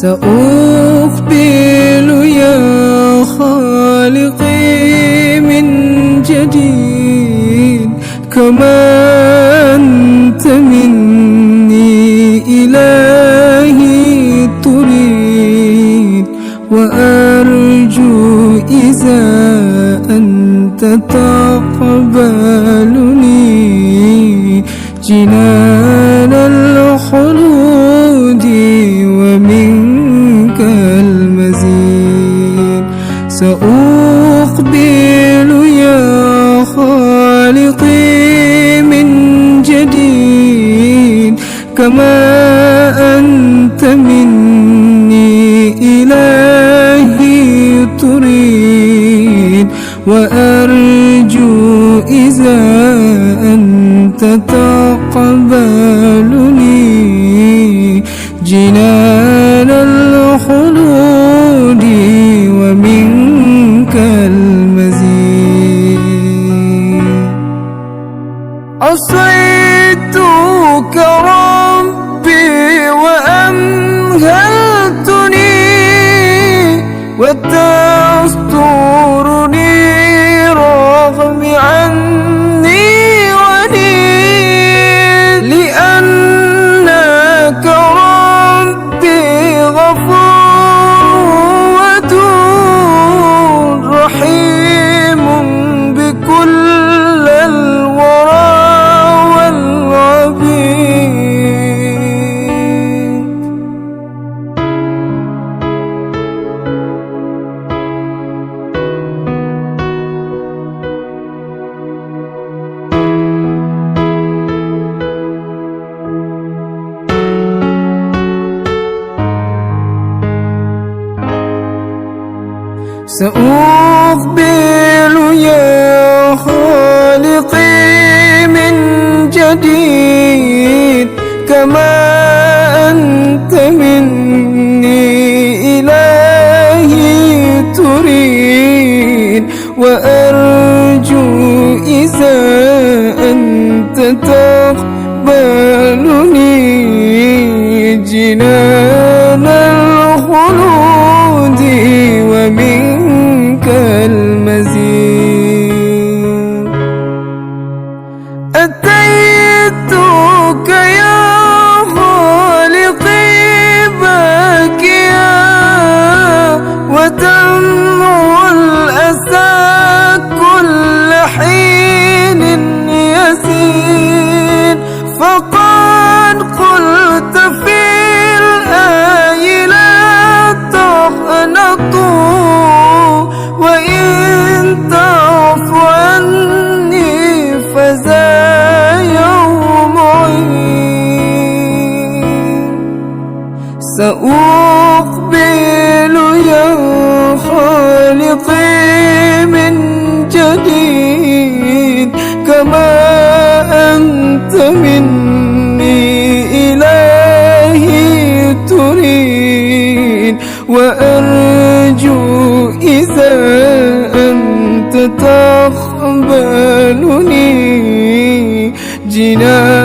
سأقبل يا خالقي من جديد كما أنت مني إلهي تريد، وأرجو إذا أنت تقبلني جنان الخلود ومنك المزيد. سأقبل يا خالقي من جديد كما أنت مني إلهي تريد، وأرجو إذا أنت تقبلني جنان الخلود ومنك المزيد. عصيتك ربي وأمهلتني وتسترني رغم عني ونيل، لأنك ربي غفور ودود رحيم بكل الورى والعبيد. سأقبل يا خالقي من جديد كما أنت مني إلهي تريد، وأرجو إذا أنت تقبلني جنان الخلود ومنك المزيد. أتيتك يا خالقي باكيا ودمع الأسى كل حين يسيل، فقد قلت في الآي لا تقنطوا، وإن تعف عني فذا يوم عيد. سأقبل يا خالقي من جديد كما أنت مني إلهي تريد، وأرجو إذا أنت تقبلني جنان